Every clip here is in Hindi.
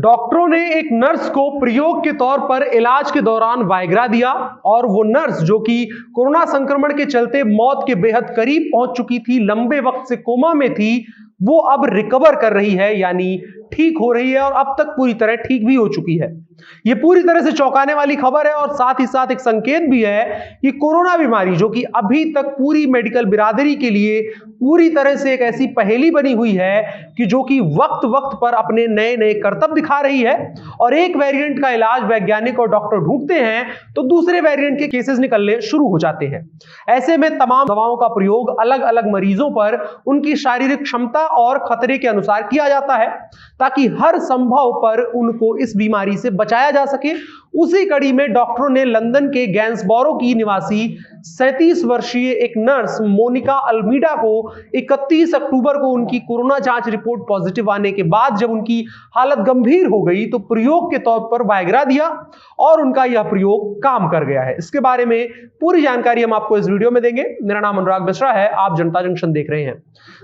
डॉक्टरों ने एक नर्स को प्रयोग के तौर पर इलाज के दौरान वायग्रा दिया और वो नर्स जो कि कोरोना संक्रमण के चलते मौत के बेहद करीब पहुंच चुकी थी, लंबे वक्त से कोमा में थी, वो अब रिकवर कर रही है, यानी ठीक हो रही है और अब तक पूरी तरह ठीक भी हो चुकी है। ये पूरी तरह से चौंकाने वाली खबर है और साथ ही साथ एक संकेत भी है कि कोरोना बीमारी जो कि अभी तक पूरी मेडिकल बिरादरी के लिए पूरी तरह से एक ऐसी पहेली बनी हुई है कि जो कि वक्त वक्त पर अपने नए नए करतब दिखा रही है और एक वेरिएंट का इलाज वैज्ञानिक और डॉक्टर ढूंढते हैं तो दूसरे वेरिएंट के केसेस निकलने शुरू हो जाते हैं। ऐसे में तमाम दवाओं का प्रयोग अलग अलग मरीजों पर उनकी शारीरिक क्षमता और खतरे के अनुसार किया जाता है ताकि हर संभव पर उनको इस बीमारी से बचाया जा सके। उसी कड़ी में डॉक्टरों ने लंदन के गैंसबोरो की निवासी 37 वर्षीय एक नर्स मोनिका अल्मीडा को 31 अक्टूबर को उनकी कोरोना जांच रिपोर्ट पॉजिटिव आने के बाद जब उनकी हालत गंभीर हो गई तो प्रयोग के तौर पर वायग्रा दिया और उनका यह प्रयोग काम कर गया है। इसके बारे में पूरी जानकारी हम आपको इस वीडियो में देंगे। मेरा नाम अनुराग मिश्रा है, आप जनता जंक्शन देख रहे हैं।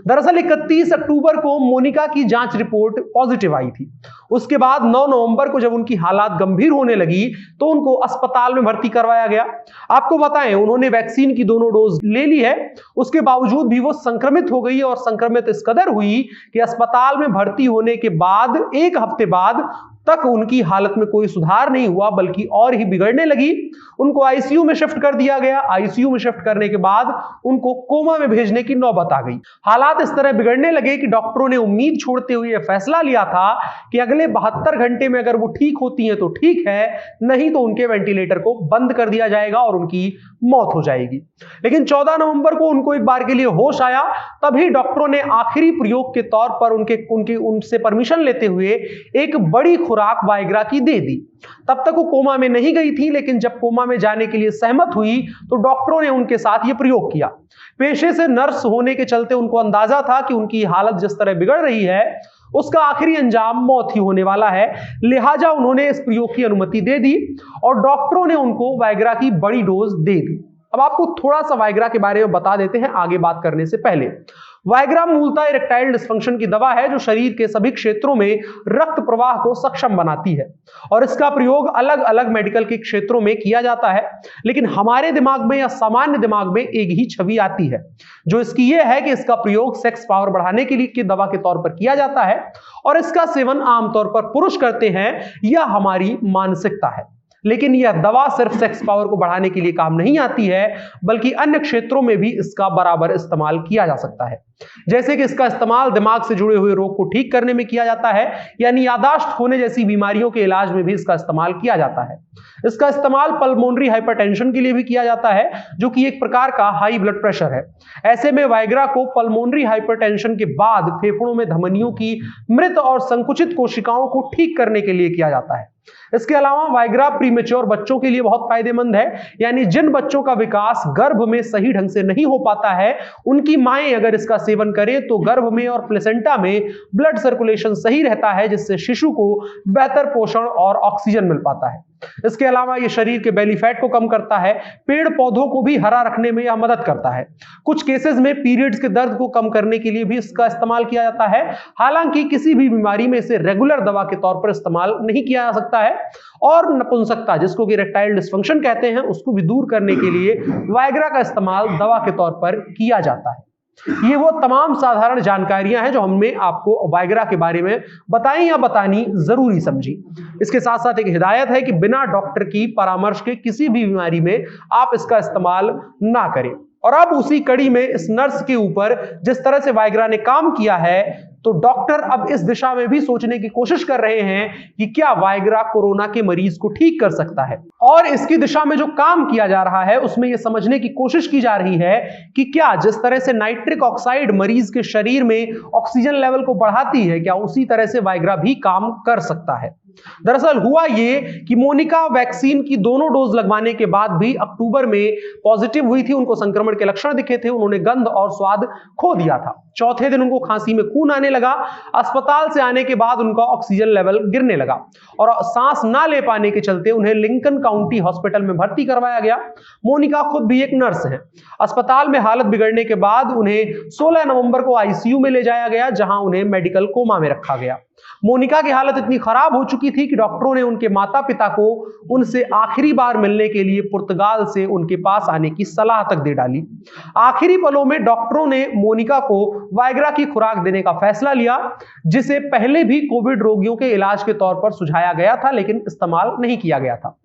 दरअसल 31 अक्टूबर को मोनिका की जांच रिपोर्ट पॉजिटिव आई थी। उसके बाद 9 नवंबर को जब उनकी हालत गंभीर होने लगी तो उनको अस्पताल में भर्ती करवाया गया। आपको बताएं, उन्होंने वैक्सीन की दोनों डोज ले ली है, उसके बावजूद भी वो संक्रमित हो गई और संक्रमित इस कदर हुई कि अस्पताल में भर्ती होने के बाद 1 हफ्ते बाद तक उनकी हालत में कोई सुधार नहीं हुआ बल्कि और ही बिगड़ने लगी। उनको आईसीयू में शिफ्ट कर दिया गया। आईसीयू में शिफ्ट करने के बाद उनको कोमा में भेजने की नौबत आ गई। हालात इस तरह बिगड़ने लगे कि डॉक्टरों ने उम्मीद छोड़ते हुए यह फैसला लिया था कि अगले 72 घंटे में अगर वो ठीक होती हैं तो ठीक है, नहीं तो उनके वेंटिलेटर को बंद कर दिया जाएगा और उनकी मौत हो जाएगी। लेकिन 14 नवंबर को उनको एक बार के लिए होश आया। तभी डॉक्टरों ने आखिरी प्रयोग के तौर पर उनसे परमिशन लेते हुए एक बड़ी खुराक वायग्रा की दे दी। तब तक वो कोमा में नहीं गई थी, लेकिन जब कोमा में जाने के लिए सहमत हुई तो डॉक्टरों ने उनके साथ ये प्रयोग किया। पेशे से नर्स होने के चलते उनको अंदाजा था कि उनकी हालत जिस तरह बिगड़ रही है उसका आखिरी अंजाम मौत ही होने वाला है। लिहाजा उन्होंने इस प्रयोग की अनुमति दे दी और डॉक्टरों ने उनको वायग्रा की बड़ी डोज दे दी। अब आपको थोड़ा सा वायग्रा के बारे में बता देते हैं आगे बात करने से पहले। वायग्रा मूलतः इरेक्टाइल डिस्फंक्शन की दवा है जो शरीर के सभी क्षेत्रों में रक्त प्रवाह को सक्षम बनाती है और इसका प्रयोग अलग अलग मेडिकल के क्षेत्रों में किया जाता है। लेकिन हमारे दिमाग में या सामान्य दिमाग में एक ही छवि आती है जो इसकी यह है कि इसका प्रयोग सेक्स पावर बढ़ाने के लिए की दवा के तौर पर किया जाता है और इसका सेवन आमतौर पर पुरुष करते हैं। यह हमारी मानसिकता है। लेकिन यह दवा सिर्फ सेक्स पावर को बढ़ाने के लिए काम नहीं आती है बल्कि अन्य क्षेत्रों में भी इसका बराबर इस्तेमाल किया जा सकता है। जैसे कि इसका इस्तेमाल दिमाग से जुड़े हुए रोग को ठीक करने में किया जाता है, यानी याददाश्त होने जैसी बीमारियों के इलाज में भी इसका इस्तेमाल किया जाता है। इसका इस्तेमाल पल्मोनरी हाइपरटेंशन के लिए भी किया जाता है जो कि एक प्रकार का हाई ब्लड प्रेशर है। ऐसे में वायग्रा को पल्मोनरी हाइपरटेंशन के बाद फेफड़ों में धमनियों की मृत और संकुचित कोशिकाओं को ठीक करने के लिए किया जाता है। इसके अलावा वायग्रा प्रीमेच्योर बच्चों के लिए बहुत फायदेमंद है, यानी जिन बच्चों का विकास गर्भ में सही ढंग से नहीं हो पाता है उनकी माएं अगर इसका सेवन करें तो गर्भ में और प्लेसेंटा में ब्लड सर्कुलेशन सही रहता है जिससे शिशु को बेहतर पोषण और ऑक्सीजन मिल पाता है। इसके अलावा यह शरीर के बेली फैट को कम करता है, पेड़ पौधों को भी हरा रखने में यह मदद करता है। कुछ केसेस में पीरियड्स के दर्द को कम करने के लिए भी इसका इस्तेमाल किया जाता है। हालांकि किसी भी बीमारी में इसे रेगुलर दवा के तौर पर इस्तेमाल नहीं किया जा सकता है और नपुंसकता जिसको कि इरेक्टाइल डिस्फंक्शन कहते हैं उसको भी दूर करने के लिए वायग्रा का इस्तेमाल दवा के तौर पर किया जाता है। ये वो तमाम साधारण जानकारियां हैं जो हमने आपको वायग्रा के बारे में बताई या बतानी जरूरी समझी। इसके साथ साथ एक हिदायत है कि बिना डॉक्टर की परामर्श के किसी भी बीमारी में आप इसका इस्तेमाल ना करें। और अब उसी कड़ी में इस नर्स के ऊपर जिस तरह से वायग्रा ने काम किया है तो डॉक्टर अब इस दिशा में भी सोचने की कोशिश कर रहे हैं कि क्या वायग्रा कोरोना के मरीज को ठीक कर सकता है। और इसकी दिशा में जो काम किया जा रहा है उसमें यह समझने की कोशिश की जा रही है कि क्या जिस तरह से नाइट्रिक ऑक्साइड मरीज के शरीर में ऑक्सीजन लेवल को बढ़ाती है, क्या उसी तरह से वायग्रा भी काम कर सकता है। दरअसल हुआ ये कि मोनिका वैक्सीन की दोनों डोज लगवाने के बाद भी अक्टूबर में पॉजिटिव हुई थी। उनको संक्रमण के लक्षण दिखे थे, उन्होंने गंध और स्वाद खो दिया था। चौथे दिन उनको खांसी में खून आने लगा। अस्पताल से आने के बाद उनका ऑक्सीजन लेवल गिरने लगा और सांस ना ले पाने के चलते उन्हें लिंकन काउंटी हॉस्पिटल में भर्ती करवाया गया। मोनिका खुद भी एक नर्स है। अस्पताल में हालत बिगड़ने के बाद उन्हें 16 नवंबर को आईसीयू में ले जाया गया जहां उन्हें मेडिकल कोमा में रखा गया। मोनिका की हालत इतनी खराब हो चुकी थी कि डॉक्टरों ने उनके माता पिता को उनसे आखिरी बार मिलने के लिए पुर्तगाल से उनके पास आने की सलाह तक दे डाली। आखिरी पलों में डॉक्टरों ने मोनिका को वाइग्रा की खुराक देने का फैसला लिया, जिसे पहले भी कोविड रोगियों के इलाज के तौर पर सुझाया गया था लेकिन इस्तेमाल नहीं किया गया था।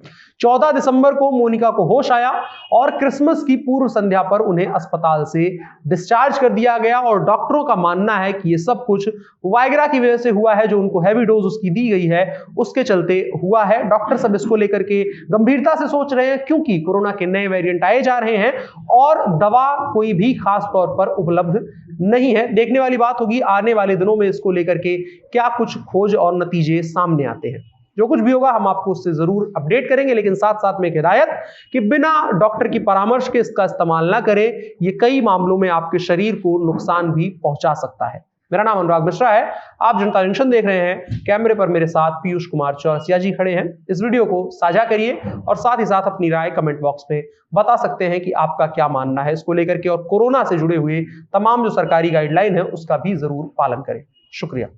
14 दिसंबर को मोनिका को होश आया और क्रिसमस की पूर्व संध्या पर उन्हें अस्पताल से डिस्चार्ज कर दिया गया और डॉक्टरों का मानना है कि यह सब कुछ वाइग्रा की वजह से हुआ है, जो उनको हैवी डोज उसकी दी गई है उसके चलते हुआ है। डॉक्टर सब इसको लेकर के गंभीरता से सोच रहे हैं क्योंकि कोरोना के नए वेरिएंट आए जा रहे हैं और दवा कोई भी खास तौर पर उपलब्ध नहीं है। देखने वाली बात होगी आने वाले दिनों में इसको लेकर के क्या कुछ खोज और नतीजे सामने आते हैं। जो कुछ भी होगा हम आपको उससे जरूर अपडेट करेंगे, लेकिन साथ साथ में एक हिदायत कि बिना डॉक्टर की परामर्श के इसका इस्तेमाल ना करें, ये कई मामलों में आपके शरीर को नुकसान भी पहुंचा सकता है। मेरा नाम अनुराग मिश्रा है, आप जनता जंक्शन देख रहे हैं। कैमरे पर मेरे साथ पीयूष कुमार चौरसिया जी खड़े हैं। इस वीडियो को साझा करिए और साथ ही साथ अपनी राय कमेंट बॉक्स में बता सकते हैं कि आपका क्या मानना है इसको लेकर के, और कोरोना से जुड़े हुए तमाम जो सरकारी गाइडलाइन है उसका भी जरूर पालन करें। शुक्रिया।